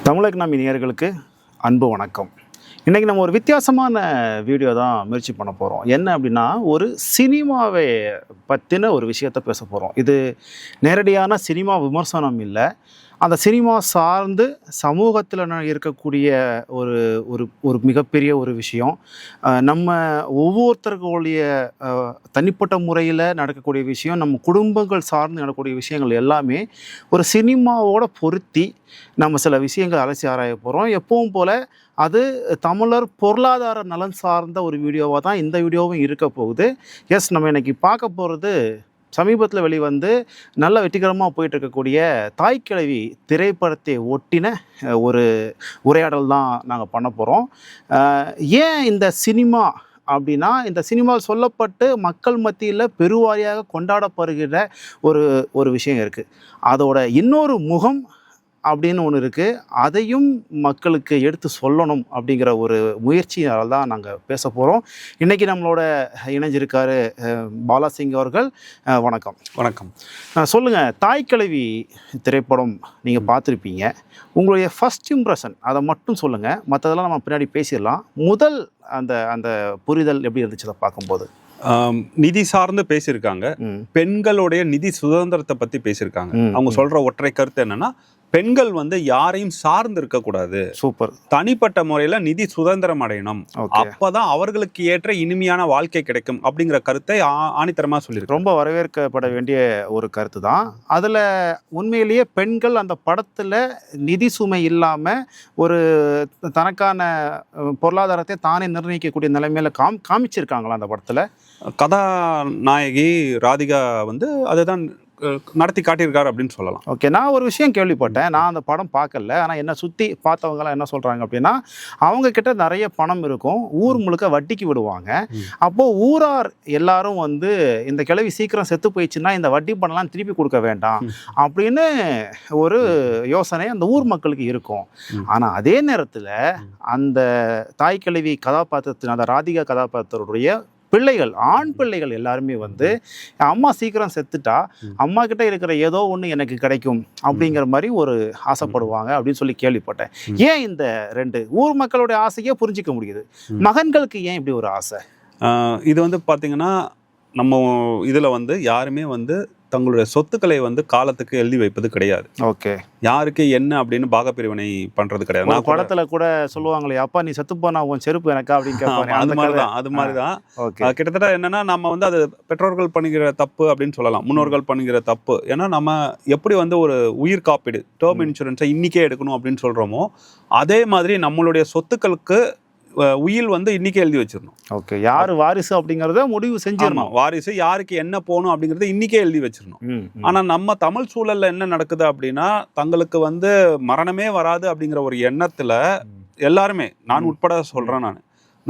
தமிழக நாம் இனியர்களுக்கு அன்பு வணக்கம். இன்றைக்கி நம்ம ஒரு வித்தியாசமான வீடியோ தான் முயற்சி பண்ண போகிறோம். என்ன அப்படின்னா, ஒரு சினிமாவை பற்றின ஒரு விஷயத்தை பேச போகிறோம். இது நேரடியான சினிமா விமர்சனம் இல்லை. அந்த சினிமா சார்ந்து சமூகத்தில் இருக்கக்கூடிய ஒரு ஒரு ஒரு மிகப்பெரிய ஒரு விஷயம். நம்ம ஒவ்வொருத்தர்களுடைய தனிப்பட்ட முறையில் நடக்கக்கூடிய விஷயம், நம்ம குடும்பங்கள் சார்ந்து நடக்கக்கூடிய விஷயங்கள் எல்லாமே ஒரு சினிமாவோட பொருத்தி நம்ம சில விஷயங்கள் அலசி ஆராய போகிறோம். எப்பவும் போல் அது தமிழர் பொருளாதார நலன் சார்ந்த ஒரு வீடியோவாக தான் இந்த வீடியோவும் இருக்க போகுது. எஸ், நம்ம இன்றைக்கி பார்க்க போகிறது சமீபத்தில் வெளிவந்து நல்ல வெற்றிகரமாக போயிட்டு இருக்கக்கூடிய தாய்க்கிழவி திரைப்படத்தை ஒட்டின ஒரு உரையாடல் தான் நாங்கள் பண்ண போகிறோம். ஏன் இந்த சினிமா அப்படின்னா, இந்த சினிமாவில் சொல்லப்பட்டு மக்கள் மத்தியில் பெருவாரியாக கொண்டாடப்படுகிற ஒரு விஷயம் இருக்குது. அதோட இன்னொரு முகம் அப்படின்னு ஒன்று இருக்குது. அதையும் மக்களுக்கு எடுத்து சொல்லணும் அப்படிங்கிற ஒரு முயற்சியால் தான் நாங்கள் பேச போகிறோம். இன்றைக்கி நம்மளோட இணைஞ்சிருக்காரு பாலாசிங் அவர்கள். வணக்கம். வணக்கம். சொல்லுங்கள், தாய்க்கிழவி திரைப்படம் நீங்கள் பார்த்துருப்பீங்க. உங்களுடைய ஃபஸ்ட் இம்ப்ரெஷன் அதை மட்டும் சொல்லுங்கள், மற்றதெல்லாம் நம்ம பின்னாடி பேசிடலாம். முதல் அந்த அந்த புரிதல் எப்படி இருந்துச்சு அதை பார்க்கும்போது? நிதி சார்ந்து பேசியிருக்காங்க. பெண்களுடைய நிதி சுதந்திரத்தை பற்றி பேசியிருக்காங்க. அவங்க சொல்கிற ஒற்றை கருத்து என்னன்னா, பெண்கள் யாரையும் சார்ந்து இருக்கக்கூடாது. சூப்பர். தனிப்பட்ட முறையில் நிதி சுதந்திரம் அடையணும், அப்பதான் அவர்களுக்கு ஏற்ற இனிமையான வாழ்க்கை கிடைக்கும் அப்படிங்கிற கருத்தை ஆணித்தரமாக சொல்லியிருக்கு. ரொம்ப வரவேற்கப்பட வேண்டிய ஒரு கருத்து தான். அதில் உண்மையிலேயே பெண்கள் அந்த படத்தில் நிதி சுமை இல்லாமல் ஒரு தனக்கான பொருளாதாரத்தை தானே நிர்ணயிக்கக்கூடிய நிலைமையில காமிச்சிருக்காங்களா அந்த படத்தில்? கதாநாயகி ராதிகா அதுதான் நடத்தி காட்டியிருக்காரு அப்படின்னு சொல்லலாம். ஓகே, நான் ஒரு விஷயம் கேள்விப்பட்டேன். நான் அந்த படம் பார்க்கல, ஆனால் என்னை சுற்றி பார்த்தவங்களாம் என்ன சொல்கிறாங்க அப்படின்னா, அவங்கக்கிட்ட நிறைய பணம் இருக்கும், ஊர் முழுக்க வட்டிக்கு விடுவாங்க. அப்போது ஊரார் எல்லாரும் இந்த கிழவி சீக்கிரம் செத்து போயிடுச்சுன்னா இந்த வட்டி பணம்லாம் திருப்பி கொடுக்க வேண்டாம் அப்படின்னு ஒரு யோசனை அந்த ஊர் மக்களுக்கு இருக்கும். ஆனால் அதே நேரத்தில் அந்த தாய்க்கிழவி கதாபாத்திரத்தின் அந்த ராதிகா கதாபாத்திரத்துடைய பிள்ளைகள், ஆண் பிள்ளைகள் எல்லாருமே அம்மா சீக்கிரம் செத்துட்டா அம்மா கிட்ட இருக்கிற ஏதோ ஒன்று எனக்கு கிடைக்கும் அப்படிங்கிற மாதிரி ஒரு ஆசைப்படுவாங்க அப்படின்னு சொல்லி கேள்விப்பட்டேன். ஏன் இந்த ரெண்டு ஊர் மக்களுடைய ஆசையே புரிஞ்சிக்க முடியுது, மகன்களுக்கு ஏன் இப்படி ஒரு ஆசை? இது பார்த்தீங்கன்னா, நம்ம இதில் யாருமே தங்களுடைய சொத்துக்களை காலத்துக்கு எழுதி வைப்பது கிடையாது. ஓகே, யாருக்கு என்ன அப்படின்னு பாகப்பிரிவினை பண்றது கிடையாது. நான் படத்துல கூட சொல்லுவாங்களே, அப்பா நீ செத்து போனா உன் செருப்பு எனக்கா அப்படின்னு கேட்பாங்க. அது மாதிரிதான் கிட்டத்தட்ட என்னன்னா, நம்ம அது பெற்றோர்கள் பண்ணுகிற தப்பு அப்படின்னு சொல்லலாம், முன்னோர்கள் பண்ணுகிற தப்பு. ஏன்னா நம்ம எப்படி ஒரு உயிர் காப்பீடு டேர்ம் இன்சூரன்ஸை இன்னைக்கே எடுக்கணும் அப்படின்னு சொல்றோமோ, அதே மாதிரி நம்மளுடைய சொத்துக்களுக்கு உயில் இன்னைக்கு எழுதி வச்சிடணும். ஓகே, யாரு வாரிசு அப்படிங்கறத முடிவு செஞ்சிடணும். வாரிசு யாருக்கு என்ன போகணும் அப்படிங்கறத இன்னைக்கே எழுதி வச்சிடணும். ஆனா நம்ம தமிழ் சூழல்ல என்ன நடக்குது அப்படின்னா, தங்களுக்கு மரணமே வராது அப்படிங்கிற ஒரு எண்ணத்துல எல்லாருமே, நான் உட்பட சொல்றேன்,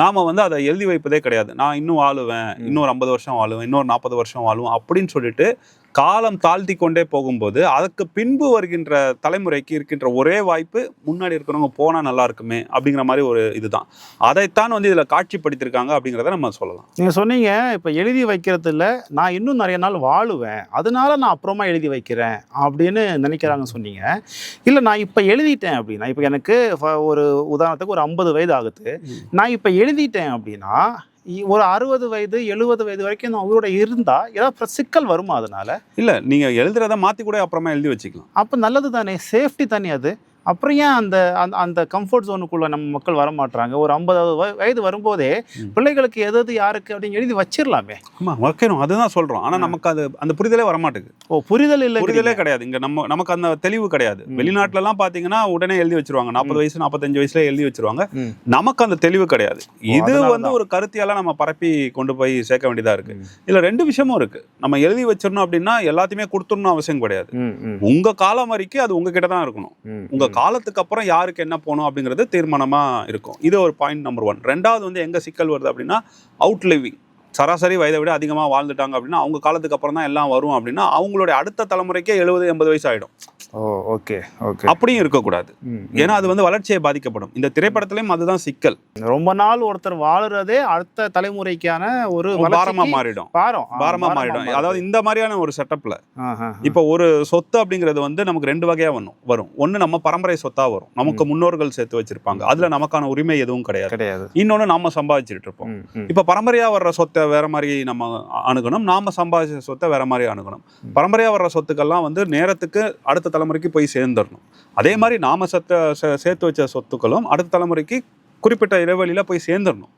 நாம அதை எழுதி வைப்பதே கிடையாது. நான் இன்னும் வாழுவேன், இன்னொரு 50 வருஷம் வாழுவேன், இன்னொரு 40 வருஷம் வாழுவேன் அப்படின்னு சொல்லிட்டு காலம் தாழ்த்தி கொண்டே போகும்போது, அதுக்கு பின்பு வருகின்ற தலைமுறைக்கு இருக்கின்ற ஒரே வாய்ப்பு, முன்னாடி இருக்கிறவங்க போனா நல்லா இருக்குமே அப்படிங்கிற மாதிரி ஒரு இதுதான். அதைத்தான் இதுல காட்சிப்படுத்திருக்காங்க அப்படிங்கிறத நம்ம சொல்லலாம். நீங்க சொன்னீங்க, இப்ப எழுதி வைக்கிறது இல்லை, நான் இன்னும் நிறைய நாள் வாழுவேன், அதனால நான் அப்புறமா எழுதி வைக்கிறேன் அப்படின்னு நினைக்கிறாங்க சொன்னீங்க. இல்லை, நான் இப்போ எழுதிட்டேன் அப்படின்னா, இப்போ எனக்கு ஒரு உதாரணத்துக்கு ஒரு 50 வயது ஆகுது, நான் இப்போ எழுதிட்டேன் அப்படின்னா ஒரு 60 வயது 70 வயது வரைக்கும் நான் உயிரோட இருந்தா ஏதாவது சிக்கல் வருமா? அதனால இல்லை, நீங்க எழுதுறத மாற்றி கூட அப்புறமா எழுதி வச்சுக்கலாம். அப்போ நல்லது தானே, சேஃப்டி தானே அது. அப்புறம் ஏன் அந்த அந்த கம்ஃபர்ட் ஜோனுக்குள்ளே நம்ம மக்கள் வர மாட்டாங்க? ஒரு 50 வயது வரும்போதே பிள்ளைகளுக்கு எது யாருக்கு அப்படின்னு எழுதி வச்சிடலாமே. ஆமாம், வைக்கணும், அதுதான் சொல்கிறோம். ஆனால் நமக்கு அந்த புரிதலே வரமாட்டேங்குது. புரிதல் இல்லை, புரிதலே கிடையாது. இங்கே நமக்கு அந்த தெளிவு கிடையாது. வெளிநாட்டிலலாம் பார்த்தீங்கன்னா உடனே எழுதி வச்சிருவாங்க, 40 வயசு 45 வயசுல எழுதி வச்சிருவாங்க. நமக்கு அந்த தெளிவு கிடையாது. இது ஒரு கருத்தியெல்லாம் நம்ம பரப்பி கொண்டு போய் சேர்க்க வேண்டியதாக இருக்கு. இதில் 2 விஷயமும் இருக்கு. நம்ம எழுதி வச்சிடணும் அப்படின்னா எல்லாத்தையுமே கொடுத்துடணும் அவசியம் கிடையாது. உங்க காலம் வரைக்கும் அது உங்ககிட்ட தான் இருக்கணும். உங்க காலத்துக்கு அப்புறம் யாருக்கு என்ன போகணும் அப்படிங்கிறது தீர்மானமா இருக்கும். இது ஒரு பாயிண்ட் நம்பர் 1. 2வது எங்க சிக்கல் வருது அப்படின்னா, அவுட் லிவிங். சராசரி வயதை விட அதிகமாக வாழ்ந்துட்டாங்க அப்படின்னா அவங்க காலத்துக்கு அப்புறம் தான் எல்லாம் வரும் அப்படின்னா அவங்களுடைய அடுத்த தலைமுறைக்கே 70-80 வயசு ஆகிடும். ஓ ஓகே ஓகே. அப்படியும் இருக்கக்கூடாது. ஏன்னா அது வந்து வளர்ச்சியை பாதிக்கப்படும். இந்த திரைப்படத்திலையும் அதுதான் சிக்கல். ரொம்ப நாள் ஒருத்தர் வாழுறதே அடுத்த தலைமுறைக்கான ஒரு பாரமா மாறிடும். பாரமா மாறிடும். அதாவது இந்த மாதிரியான ஒரு செட்டப்ல இப்போ ஒரு சொத்து அப்படிங்கிறது வந்து நமக்கு 2 வகையா வரும். ஒண்ணு நம்ம பரம்பரை சொத்தா வரும், நமக்கு முன்னோர்கள் சேர்த்து வச்சிருப்பாங்க, அதுல நமக்கான உரிமை எதுவும் கிடையாது. இன்னொன்னு நாம சம்பாதிச்சுட்டு இருப்போம். இப்ப பரம்பரையா வர்ற சொத்தை வேற மாதிரி நம்ம அணுகணும், நாம சம்பாதிச்ச சொத்தை வேற மாதிரி அணுகணும். பரம்பரையா வர்ற சொத்துக்கள்லாம் வந்து நேரத்துக்கு அடுத்த தலைமுறைக்கு போய் சேர்ந்துடணும். அதே மாதிரி நாம சேர்த்து வச்ச சொத்துக்களும் அடுத்த தலைமுறைக்கு குறிப்பிட்ட இடைவெளியில போய் சேர்ந்துடணும்.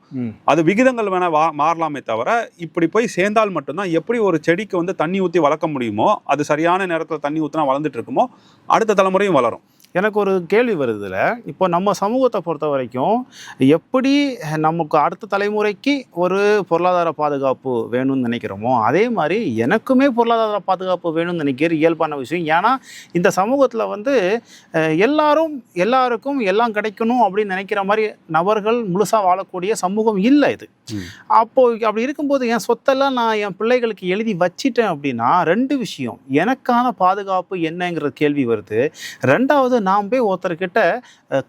அது விகிதங்கள் வேணா மாறலாமே தவிர இப்படி போய் சேர்ந்தால் மட்டும்தான் எப்படி ஒரு செடிக்கு வந்து தண்ணி ஊற்றி வளர்க்க முடியுமோ, அது சரியான நேரத்தில் தண்ணி ஊற்றினா வளர்ந்துட்டு இருக்குமோ அடுத்த தலைமுறையும் வளரும். எனக்கு ஒரு கேள்வி வருதுல, இப்போ நம்ம சமூகத்தை பொறுத்த வரைக்கும் எப்படி நமக்கு அடுத்த தலைமுறைக்கு ஒரு பொருளாதார பாதுகாப்பு வேணும்னு நினைக்கிறோமோ அதே மாதிரி எனக்குமே பொருளாதார பாதுகாப்பு வேணும்னு நினைக்கிற இயல்பான விஷயம். ஏன்னா இந்த சமூகத்தில் வந்து எல்லாருக்கும் எல்லாம் கிடைக்கணும் அப்படின்னு நினைக்கிற மாதிரி நபர்கள் முழுசாக வாழக்கூடிய சமூகம் இல்லை இது. அப்படி இருக்கும்போது என் சொத்தெல்லாம் நான் என் பிள்ளைகளுக்கு எழுதி வச்சிட்டேன் அப்படின்னா 2 விஷயம், எனக்கான பாதுகாப்பு என்னங்கிற கேள்வி வருது. 2வது நாம் போய் ஒருத்தர்கிட்ட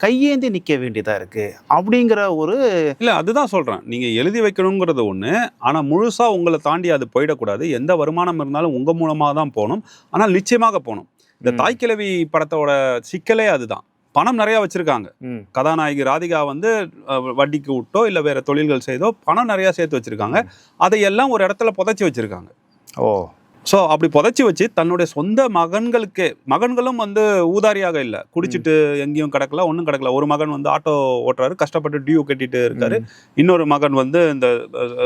கையேந்தி நிற்க வேண்டியதா இருக்கு அப்படிங்கிற ஒரு இல்லை, அதுதான் சொல்றேன். நீங்க எழுதி வைக்கணுங்கிறது ஒண்ணு, ஆனா முழுசா உங்களை தாண்டி அது போயிடக்கூடாது. எந்த வருமானம் இருந்தாலும் உங்க மூலமாக தான் போகணும், ஆனால் நிச்சயமாக போகணும். இந்த தாய்க்கிழவி படத்தோட சிக்கலே அதுதான். பணம் நிறைய வச்சிருக்காங்க. கதாநாயகி ராதிகா வந்து வட்டிக்கு விட்டோ இல்ல வேற தொழில்கள் செய்தோ பணம் நிறைய சேர்த்து வச்சிருக்காங்க. அதையெல்லாம் ஒரு இடத்துல புதைச்சி வச்சிருக்காங்க. ஸோ அப்படி புதைச்சி வச்சு தன்னுடைய சொந்த மகன்களும் வந்து ஊதாரியாக இல்லை, குடிச்சிட்டு எங்கேயும் கிடக்கல, ஒன்றும் கிடக்கல. ஒரு மகன் வந்து ஆட்டோ ஓட்டுறாரு, கஷ்டப்பட்டு டியூ கட்டிட்டு இருக்காரு. இன்னொரு மகன் வந்து இந்த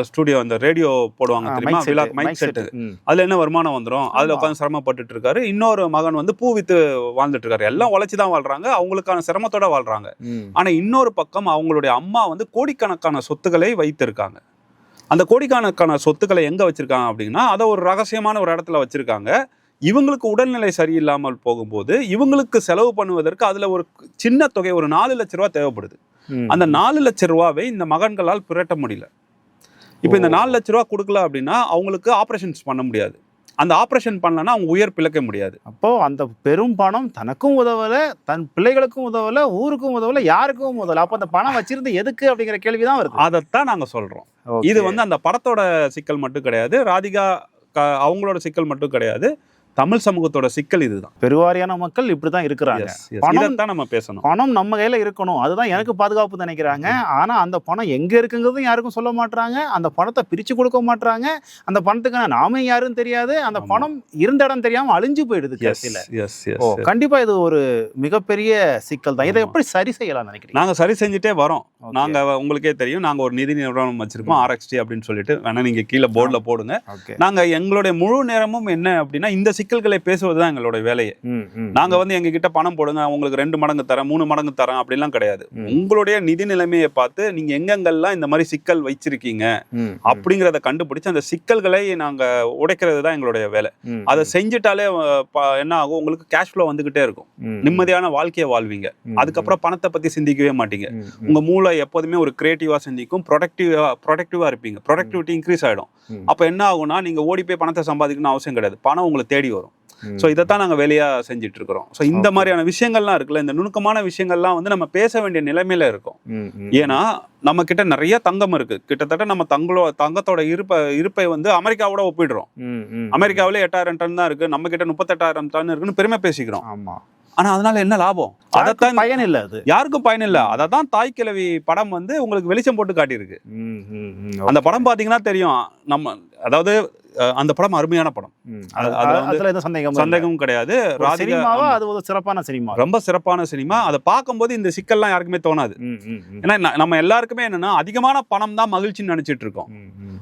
ஸ்டூடியோ அந்த ரேடியோ போடுவாங்க தெரியுமா, மைக் செட்டு, அதுல என்ன வருமானம் வந்துடும், அதுல உட்காந்து சிரமப்பட்டு இருக்காரு. இன்னொரு மகன் வந்து பூ வித்து வாழ்ந்துட்டு இருக்காரு. எல்லாம் உழைச்சி தான் வாழ்றாங்க, அவங்களுக்கான சிரமத்தோட வாழ்றாங்க. ஆனா இன்னொரு பக்கம் அவங்களுடைய அம்மா வந்து கோடிக்கணக்கான சொத்துக்களை வைத்திருக்காங்க. அந்த கோடிக்கணக்கான சொத்துக்களை எங்க வச்சிருக்காங்க அப்படின்னா அதை ஒரு ரகசியமான ஒரு இடத்துல வச்சிருக்காங்க. இவங்களுக்கு உடல்நிலை சரியில்லாமல் போகும்போது இவங்களுக்கு செலவு பண்ணுவதற்கு அதுல ஒரு சின்ன தொகை, ஒரு 4 லட்ச ரூபா தேவைப்படுது. அந்த 4 லட்ச ரூபாவை இந்த மகன்களால் புரட்ட முடியல. இப்போ இந்த 4 லட்ச ரூபா கொடுக்கல அப்படின்னா அவங்களுக்கு ஆப்ரேஷன்ஸ் பண்ண முடியாது. அந்த ஆப்ரேஷன் பண்ணலன்னா அவங்க உயிர் பிழைக்க முடியாது. அப்போ அந்த பெரும் பணம் தனக்கும் உதவல, தன் பிள்ளைகளுக்கும் உதவல, ஊருக்கும் உதவல, யாருக்கும் உதவல. அப்போ அந்த பணம் வச்சிருந்து எதுக்கு அப்படிங்கிற கேள்விதான் வருது. அதைத்தான் நாங்க சொல்றோம். இது வந்து அந்த படத்தோட சிக்கல் மட்டும் கிடையாது, ராதிகா அவங்களோட சிக்கல் மட்டும் கிடையாது, தமிழ் சமூகத்தோட சிக்கல் இதுதான். பெருவாரியான மக்கள் இப்படிதான் இருக்கிறாங்க. பணம் தான் நம்ம பேசணும். பணம் நம்ம கையில இருக்கணும், அதுதான் எனக்கு பாதுகாப்பு நினைக்கிறாங்க. ஆனா அந்த பணம் எங்க இருக்குங்கிறதும் யாருக்கும் சொல்ல மாட்டாங்க. அந்த பணத்தை பிரிச்சு கொடுக்க மாட்டாங்க. அந்த பணத்துக்கான நாமே யாரும் தெரியாது. அந்த பணம் இருந்த இடம் தெரியாம அழிஞ்சு போயிடுது கடைசியில. கண்டிப்பா இது ஒரு மிகப்பெரிய சிக்கல் தான். இதை எப்படி சரி செய்யலாம் நினைக்கிறீங்க? நாங்க சரி செஞ்சுட்டே வரோம். நாங்க உங்களுக்கே தெரியும், நாங்க ஒரு நிதி நிறுவனம் வச்சிருக்கோம், RXT அப்படின்னு சொல்லிட்டு. வேணா நீங்க கீழே போர்டுல போடுங்க. நாங்க எங்களுடைய முழு நேரமும் என்ன அப்படின்னா இந்த சிக்கல்களை பேசுவதுதான் எங்களோட வேலையை. நாங்க வந்து எங்க கிட்ட பணம் போடுங்க, உங்களுக்கு 2 மடங்கு தரேன், 3 மடங்கு தரேன் அப்படிலாம் கிடையாது. உங்களுடைய நிதி நிலைமையை பார்த்து நீங்க எங்கெங்கெல்லாம் இந்த மாதிரி சிக்கல் வச்சிருக்கீங்க அப்படிங்கிறத கண்டுபிடிச்சு அந்த சிக்கல்களை நாங்க உடைக்கிறது தான் எங்களுடைய வேலை. அதை செஞ்சுட்டாலே என்ன ஆகும், உங்களுக்கு கேஷ் ஃப்ளோ வந்துகிட்டே இருக்கும், நிம்மதியான வாழ்க்கையை வாழ்வீங்க. அதுக்கப்புறம் பணத்தை பத்தி சிந்திக்கவே மாட்டீங்க. உங்க மூளை எப்போதுமே ஒரு கிரியேட்டிவா சிந்திக்கும், ப்ரொடக்டிவா இருப்பீங்க, ப்ரொடக்டிவிட்டி இன்க்ரீஸ் ஆயிடும். அப்ப என்ன ஆகும்னா நீங்க ஓடி போய் பணத்தை சம்பாதிக்கணும்னு அவசியம் கிடையாது, பணம் உங்களை தேடி வரும். ஸோ இதைத்தான் நாங்கள் வேலையா செஞ்சுட்டு இருக்கிறோம். ஸோ இந்த மாதிரியான விஷயங்கள்லாம் இருக்குல்ல, இந்த நுணுக்கமான விஷயங்கள்லாம் வந்து நம்ம பேச வேண்டிய நிலைமையில இருக்கும். ஏன்னா நம்ம கிட்ட நிறைய தங்கம் இருக்கு. கிட்டத்தட்ட நம்ம தங்கத்தோட இருப்பை வந்து அமெரிக்காவோட ஒப்பிடுறோம். அமெரிக்காவிலே 8000 டன் தான் இருக்கு, நம்ம கிட்ட 38,000 டன் இருக்குன்னு பெருமை பேசிக்கிறோம். ஆனா அதனால என்ன லாபம்? அதைத்தான் பயன் இல்ல, அது யாருக்கும் பயன் இல்ல. அததான் தாய்க்கிழவி படம் வந்து உங்களுக்கு வெளிச்சம் போட்டு காட்டியிருக்கு. அந்த படம் பாத்தீங்கன்னா தெரியும். நம்ம அதாவது அந்த படம் அருமையான படம், சந்தேகமும் கிடையாது. அது ஒரு சிறப்பான சினிமா, ரொம்ப சிறப்பான சினிமா. அதை பார்க்கும்போது இந்த சிக்கல்லாம் யாருக்குமே தோணாது. ஏன்னா நம்ம எல்லாருக்குமே என்னன்னா அதிகமான பணம் தான் மகிழ்ச்சின்னு நினைச்சிட்டு இருக்கோம்.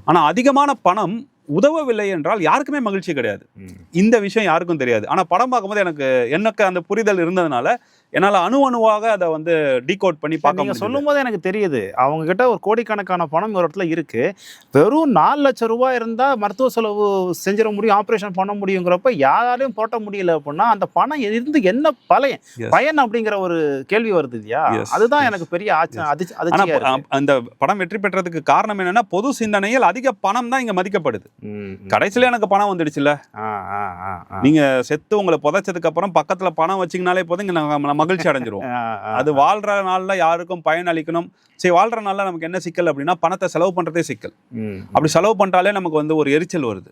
ஆனா அதிகமான பணம் உதவவில்லை என்றால் யாருக்குமே மகிழ்ச்சி கிடையாது. இந்த விஷயம் யாருக்கும் தெரியாது. ஆனா படம் பார்க்கும்போது எனக்கு அந்த புரிதல் இருந்ததுனால என்னால அணுவாக அதை வந்து டீகோட் பண்ணி பார்க்க நீங்க முடியுது. சொல்லும் போது எனக்கு தெரியுது அவங்க கிட்ட ஒரு கோடிக்கணக்கான பணம் ஒரு இடத்துல இருக்கு. வெறும் 4 லட்சம் ரூபாய் இருந்தா மருத்துவ செலவு செஞ்சிட முடியும், ஆபரேஷன் பண்ண முடியுங்கிறப்ப யாராலையும் போட்ட முடியல அப்படின்னா அந்த பணம் இருந்து என்ன பயன் அப்படிங்கிற ஒரு கேள்வி வருது இல்லையா? அதுதான் எனக்கு பெரிய அந்த படம் வெற்றி பெற்றதுக்கு காரணம் என்னன்னா பொது சிந்தனையில் அதிக பணம் தான் இங்க மதிக்கப்படுது. கடைசியில எனக்கு பணம் வந்துடுச்சுல்ல, நீங்க செத்து உங்களை புதைச்சதுக்கு அப்புறம் பக்கத்துல பணம் வச்சீங்கனாலே போதும் இங்க மகிழ்ச்சி அடைஞ்சிரும். அது வாழ்ற நாள்ல யாருக்கும் பயன் அளிக்கணும். சரி, வாழ்ற நாள்ல நமக்கு என்ன சிக்கல் அப்படின்னா பணத்தை செலவு பண்றதே சிக்கல். அப்படி செலவு பண்ணிட்டாலே நமக்கு வந்து ஒரு எரிச்சல் வருது.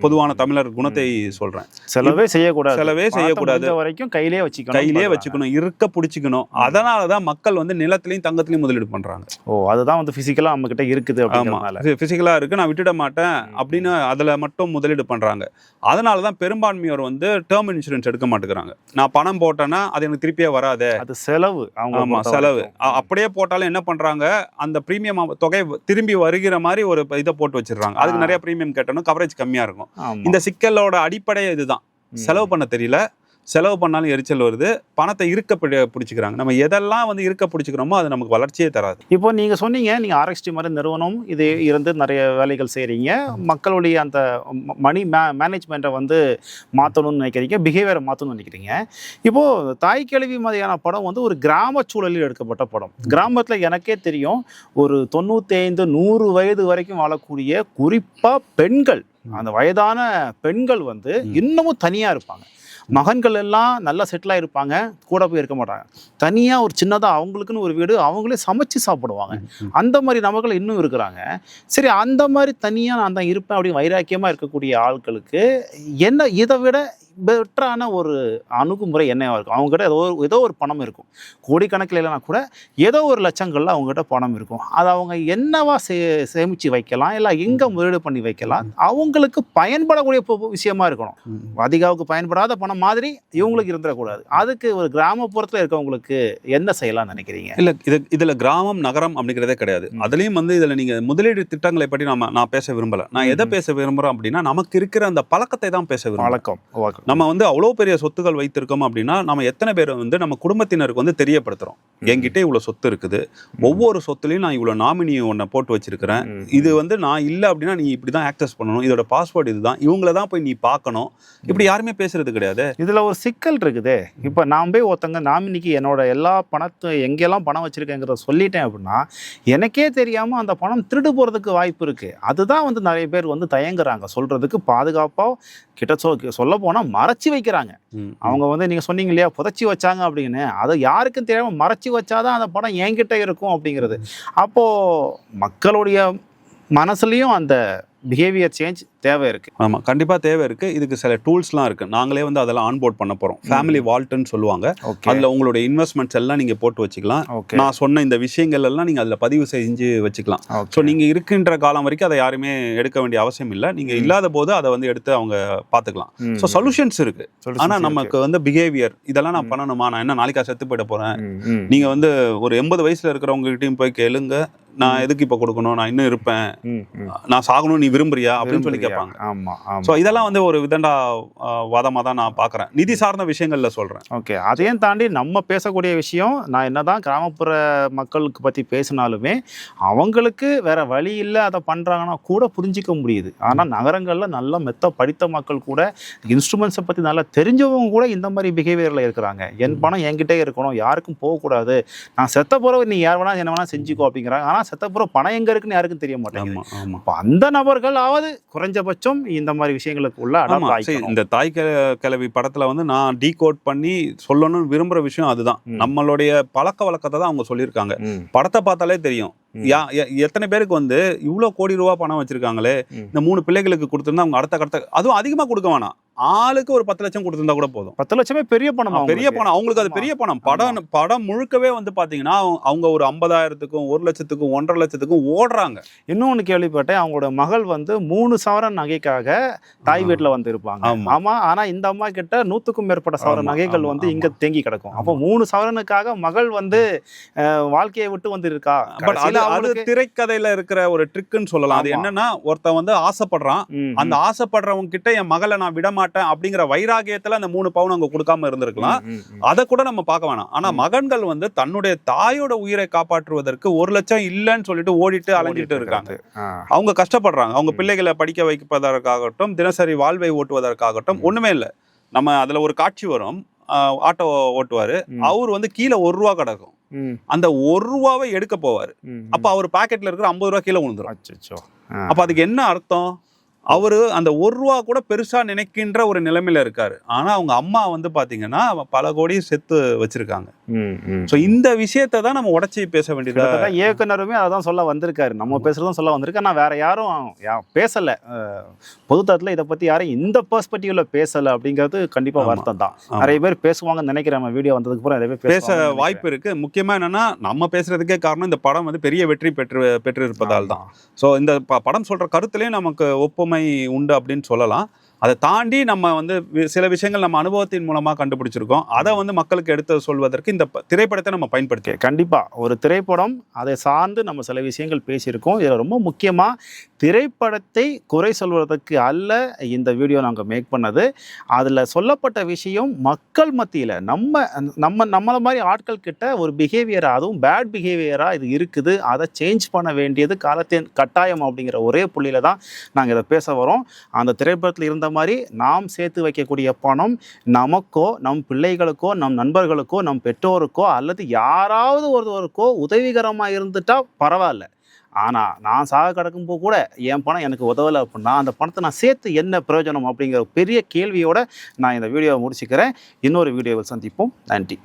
பொதுவான தமிழர் குணத்தை சொல்றேன். செலவே செய்யக்கூடாது வரைக்கும் கையிலே வச்சுக்கணும், இருக்க பிடிச்சிக்கணும். அதனாலதான் மக்கள் வந்து நிலத்திலையும் தங்கத்திலையும் முதலீடு பண்றாங்க. அதுதான் வந்து பிசிக்கலா நம்ம கிட்ட இருக்குது. பிசிக்கலா இருக்கு, நான் விட்டுட மாட்டேன் அப்படின்னு அதுல மட்டும் முதலீடு பண்றாங்க. அதனாலதான் பெரும்பான்மையோர் வந்து டேர்ம் இன்சூரன்ஸ் எடுக்க மாட்டேங்கிறாங்க. நான் பணம் போட்டேன்னா அது எனக்கு திருப்பியே வராது, அது செலவு. செலவு. அப்படியே போட்டாலும் என்ன பண்றாங்க, அந்த பிரீமியம் தொகை திரும்பி வருகிற மாதிரி ஒரு இதை போட்டு வச்சிருக்காங்க. அதுக்கு நிறைய பிரீமியம் கட்டணும், கவரேஜ் கம்மியா இருக்கும். இந்த சிக்கலோட அடிப்படை இதுதான். செலவு பண்ண தெரியல, செலவு பண்ணாலும் எரிச்சல் வருது, பணத்தை இருக்க பிடிச்சிக்கிறாங்க. நம்ம எதெல்லாம் வந்து இருக்க பிடிச்சிக்கிறோமோ அது நமக்கு வளர்ச்சியே தராது. இப்போ நீங்கள் சொன்னீங்க, நீங்கள் ஆர்எக்ஸ்டி மாதிரி நிறுவனம் இது இருந்து நிறைய வேலைகள் செய்கிறீங்க, மக்களுடைய அந்த மணி மேனேஜ்மெண்ட்டை வந்து மாற்றணும்னு நினைக்கிறீங்க, பிஹேவியரை மாற்றணும்னு நினைக்கிறீங்க. இப்போது தாய் கேள்வி மாதிரியான படம் வந்து ஒரு கிராம சூழலில் எடுக்கப்பட்ட படம். கிராமத்தில் எனக்கே தெரியும், ஒரு 95-100 வயது வரைக்கும் வாழக்கூடிய குறிப்பாக பெண்கள், அந்த வயதான பெண்கள் வந்து இன்னமும் தனியாக இருப்பாங்க. மகன்கள் எல்லாம் நல்லா செட்டில் ஆகிருப்பாங்க, கூட போய் இருக்க மாட்டாங்க. தனியாக ஒரு சின்னதாக அவங்களுக்குன்னு ஒரு வீடு, அவங்களே சமைச்சு சாப்பிடுவாங்க. அந்த மாதிரி நபர்கள் இன்னும் இருக்கிறாங்க. சரி, அந்த மாதிரி தனியாக நான் தான் இருப்பேன் அப்படி வைராக்கியமாக இருக்கக்கூடிய ஆட்களுக்கு என்ன இதை விட பெட்டரான ஒரு அணுகுமுறை என்னவா இருக்கும்? அவங்ககிட்ட ஏதோ ஒரு பணம் இருக்கும், கோடிக்கணக்கில் இல்லைனா கூட ஏதோ ஒரு லட்சங்களில் அவங்ககிட்ட பணம் இருக்கும். அதை அவங்க என்னவா சேமித்து வைக்கலாம், இல்லை எங்கே முதலீடு பண்ணி வைக்கலாம், அவங்களுக்கு பயன்படக்கூடிய விஷயமா இருக்கணும். அதிகாவுக்கு பயன்படாத பணம் மாதிரி இவங்களுக்கு இருந்துடக்கூடாது. அதுக்கு ஒரு கிராமப்புறத்தில் இருக்கவங்களுக்கு என்ன செய்யலாம்னு நினைக்கிறீங்க? இல்லை, இதில் கிராமம் நகரம் அப்படிங்கிறதே கிடையாது. அதுலேயும் வந்து இதில் நீங்கள் முதலீடு திட்டங்களை பற்றி நான் பேச விரும்பலை. நான் எதை பேச விரும்புகிறேன் அப்படின்னா, நமக்கு இருக்கிற அந்த பழக்கத்தை தான் பேச விரும்புகிறேன். நம்ம வந்து அவ்வளோ பெரிய சொத்துக்கள் வைத்திருக்கோம் அப்படின்னா நம்ம எத்தனை பேர் வந்து நம்ம குடும்பத்தினருக்கு வந்து தெரியப்படுத்துறோம், என்கிட்ட இவ்வளோ சொத்து இருக்குது, ஒவ்வொரு சொத்துலையும் நான் இவ்வளோ நாமினி ஒன்றை போட்டு வச்சிருக்கிறேன், இது வந்து நான் இல்லை அப்படின்னா நீ இப்படி தான் ஆக்சஸ் பண்ணணும், இதோட பாஸ்வேர்டு இதுதான், இவங்கள தான் போய் நீ பார்க்கணும். இப்படி யாருமே பேசுறது கிடையாது. இதில் ஒரு சிக்கல் இருக்குது. இப்போ நான் போய் ஒருத்தங்க நாமினிக்கு என்னோட எல்லா பணத்தை எங்கெல்லாம் பணம் வச்சிருக்கேங்கிறத சொல்லிட்டேன் அப்படின்னா எனக்கே தெரியாமல் அந்த பணம் திருடு போகிறதுக்கு வாய்ப்பு இருக்குது. அதுதான் வந்து நிறைய பேர் வந்து தயங்குறாங்க சொல்கிறதுக்கு. பாதுகாப்பாக கிட்ட சொல்ல போனால் மறைச்சி வைக்கிறாங்க. அவங்க வந்து நீங்கள் சொன்னீங்க இல்லையா, புதைச்சி வச்சாங்க அப்படின்னு, அதை யாருக்கும் தெரியாமல் மறைச்சி வச்சாதான் அந்த படம் என்கிட்ட இருக்கும் அப்படிங்கிறது. அப்போது மக்களுடைய மனசுலையும் அந்த பிஹேவியர் சேஞ்ச் தேவை இருக்கு. ஆமாம், கண்டிப்பாக தேவை இருக்கு. இதுக்கு சில டூல்ஸ்லாம் இருக்கு. நாங்களே வந்து அதெல்லாம் ஆன்போர்ட் பண்ண போகிறோம். ஃபேமிலி வால்ட்னு சொல்லுவாங்க. அதில் உங்களுடைய இன்வெஸ்ட்மெண்ட்ஸ் எல்லாம் நீங்கள் போட்டு வச்சுக்கலாம். நான் சொன்ன இந்த விஷயங்கள் எல்லாம் நீங்கள் அதில் பதிவு செஞ்சு வச்சுக்கலாம். ஸோ நீங்கள் இருக்கின்ற காலம் வரைக்கும் அதை யாருமே எடுக்க வேண்டிய அவசியம் இல்லை. நீங்கள் இல்லாத போது அதை வந்து எடுத்து அவங்க பார்த்துக்கலாம். ஸோ சொல்யூஷன்ஸ் இருக்கு. ஆனால் நமக்கு வந்து பிஹேவியர் இதெல்லாம் நான் பண்ணணுமா, நான் என்ன நாளைக்கா செத்து போயிட போகிறேன், நீங்கள் வந்து ஒரு 80 வயசில் இருக்கிறவங்ககிட்டையும் போய் கேளுங்க, நான் எதுக்கு இப்போ கொடுக்கணும், நான் இன்னும் இருப்பேன், நான் சாகணும், நீ விரும்புறியா அப்படின்னு சொல்லி கேட்பாங்க. ஸோ இதெல்லாம் வந்து ஒரு விதண்டா வாதமாக தான் நான் பார்க்குறேன். நிதி சார்ந்த விஷயங்கள்ல சொல்கிறேன். ஓகே, அதையும் தாண்டி நம்ம பேசக்கூடிய விஷயம், நான் என்னதான் கிராமப்புற மக்களுக்கு பற்றி பேசினாலுமே அவங்களுக்கு வேற வழி இல்லை, அதை பண்ணுறாங்கன்னா கூட புரிஞ்சிக்க முடியுது. ஆனால் நகரங்களில் நல்லா மெத்த படித்த மக்கள் கூட, இன்ஸ்ட்ருமெண்ட்ஸை பற்றி நல்லா தெரிஞ்சவங்க கூட இந்த மாதிரி பிஹேவியரில் இருக்கிறாங்க. என் பணம் என்கிட்டே இருக்கணும், யாருக்கும் போகக்கூடாது, நான் செத்த பிறகு நீ யார் வேணா என்ன வேணா செஞ்சுக்கோ அப்படிங்கிறாங்க. ஆனால் செத்தப்புறம் பணம் எங்க இருக்குன்னு யாருக்கும் தெரிய மாட்டேங்குது. அந்த நபர்களாவது குறைஞ்சபட்சம் இந்த மாதிரி விஷயங்களுக்கு உள்ள இந்த தாய் கிழவி படத்துல வந்து நான் டீகோட் பண்ணி சொல்லணும்னு விரும்புற விஷயம் அதுதான். நம்மளுடைய பழக்க வழக்கத்தை தான் அவங்க சொல்லியிருக்காங்க. படத்தை பார்த்தாலே தெரியும் எத்தனை பேருக்கு வந்து இவ்வளோ கோடி ரூபா பணம் வச்சிருக்காங்களே, இந்த 3 பிள்ளைகளுக்கு கொடுத்துருந்தா அவங்க அடுத்த அதுவும் அதிகமாக கொடுக்க வேணாம், ஆளுக்கு ஒரு 10 லட்சம் கொடுத்துருந்தா கூட போதும். 10 லட்சமே பெரிய பணம், பெரிய பணம் அவங்களுக்கு. அது பெரிய பணம். படம் முழுக்கவே வந்து பாத்தீங்கன்னா அவங்க ஒரு 50,000த்துக்கும் 1 லட்சத்துக்கும் 1.5 லட்சத்துக்கும் ஓடுறாங்க. இன்னொன்னு கேள்விப்பட்டேன், அவங்களோட மகள் வந்து 3 சவரன் நகைக்காக தாய் வீட்டுல வந்து இருப்பாங்க. ஆமா, ஆனா இந்த அம்மா கிட்ட 100க்கும் மேற்பட்ட சவரன் நகைகள் வந்து இங்க தேங்கி கிடக்கும். அப்போ 3 சவரனுக்காக மகள் வந்து வாழ்க்கையை விட்டு வந்து இருக்கா. அது திரைக்கதையில இருக்கிற ஒரு ட்ரிக்குன்னு சொல்லலாம். அது என்னன்னா, ஒருத்தன் வந்து ஆசைப்படுறான், அந்த ஆசைப்படுறவங்க கிட்ட என் மகளை நான் விட மாட்டேன் அப்படிங்கிற வைராகியத்துல அந்த 3 பவுன் அவங்க கொடுக்காம இருந்திருக்கலாம். அதை கூட நம்ம பார்க்க வேணாம். ஆனா மகன்கள் வந்து தன்னுடைய தாயோட உயிரை காப்பாற்றுவதற்கு 1 லட்சம் இல்லைன்னு சொல்லிட்டு ஓடிட்டு அலைஞ்சிட்டு இருக்காங்க. அவங்க கஷ்டப்படுறாங்க. அவங்க பிள்ளைகளை படிக்க வைப்பதற்காகட்டும், தினசரி வாழ்வை ஓட்டுவதற்காகட்டும் ஒண்ணுமே இல்லை. நம்ம அதுல ஒரு காட்சி வரும். ஆட்டோ ஓட்டுவாரு. அவர் வந்து கீழே 1 ரூபா கிடக்கும். அந்த 1 ரூபாவை எடுக்க போவாரு. அப்ப அவர் பாக்கெட்ல இருக்கிற 50 ரூபா கீழே விழுந்துரும். அப்ப அதுக்கு என்ன அர்த்தம்? அவரு அந்த 1 ரூபா கூட பெருசா நினைக்கின்ற ஒரு நிலைமையில இருக்காரு. ஆனா அவங்க அம்மா வந்து பாத்தீங்கன்னா பல கோடி செத்து வச்சிருக்காங்க. சோ இந்த விஷயத்தை தான் நம்ம உடைச்சி பேச வேண்டியது. இயக்குனருமே அதான் சொல்ல வந்திருக்காரு. நம்ம பேசுறதும் சொல்ல வந்திருக்கு. ஆனா வேற யாரும் பேசல. பொதுத்தளத்துல இதை பத்தி யாரும் இந்த பெர்ஸ்பெக்டிவ்ல பேசல அப்படிங்கிறது கண்டிப்பா வருத்தம் தான். நிறைய பேர் பேசுவாங்கன்னு நினைக்கிறேன். நம்ம வீடியோ வந்ததுக்கு அப்புறம் நிறைய பேர் பேச வாய்ப்பு இருக்கு. முக்கியமா என்னன்னா நம்ம பேசுறதுக்கே காரணம் இந்த படம் வந்து பெரிய வெற்றி பெற்று இருப்பதால் தான். சோ இந்த படம் சொல்ற கருத்துலயும் நமக்கு ஒப்புமை உண்டு அப்படின்னு சொல்லலாம். அதை தாண்டி நம்ம வந்து சில விஷயங்கள் நம்ம அனுபவத்தின் மூலமா கண்டுபிடிச்சிருக்கோம். அதை வந்து மக்களுக்கு எடுத்து சொல்வதற்கு இந்த திரைப்படத்தை நம்ம பயன்படுத்தி கண்டிப்பா ஒரு திரைப்படம் அதை சார்ந்து நம்ம சில விஷயங்கள் பேசியிருக்கோம். இதில் ரொம்ப முக்கியமா திரைப்படத்தை குறை சொல்வதற்கு அல்ல இந்த வீடியோ நாங்கள் மேக் பண்ணது. அதில் சொல்லப்பட்ட விஷயம் மக்கள் மத்தியில் நம்மள மாதிரி ஆட்கள் கிட்ட ஒரு பிஹேவியரா, அதுவும் பேட் பிஹேவியரா இது இருக்குது. அதை சேஞ்ச் பண்ண வேண்டியது காலத்தின் கட்டாயம் அப்படிங்கிற ஒரே புள்ளியில தான் நாங்கள் இதை பேச வரோம். அந்த திரைப்படத்தில் இருந்த மாதிரி நாம் சேர்த்து வைக்கக்கூடிய பணம் நமக்கோ, நம் பிள்ளைகளுக்கோ, நம் நண்பர்களுக்கோ, நம் பெற்றோருக்கோ அல்லது யாராவது ஒருவருக்கோ உதவிகரமாக இருந்துட்டா பரவாயில்ல. ஆனால் நான் சாக கிடக்கும்போது கூட என் பணம் எனக்கு உதவலை அப்படின்னா அந்த பணத்தை நான் சேர்த்து என்ன பிரயோஜனம் அப்படிங்கிற பெரிய கேள்வியோடு நான் இந்த வீடியோவை முடிச்சுக்கிறேன். இன்னொரு வீடியோவில் சந்திப்போம். நன்றி.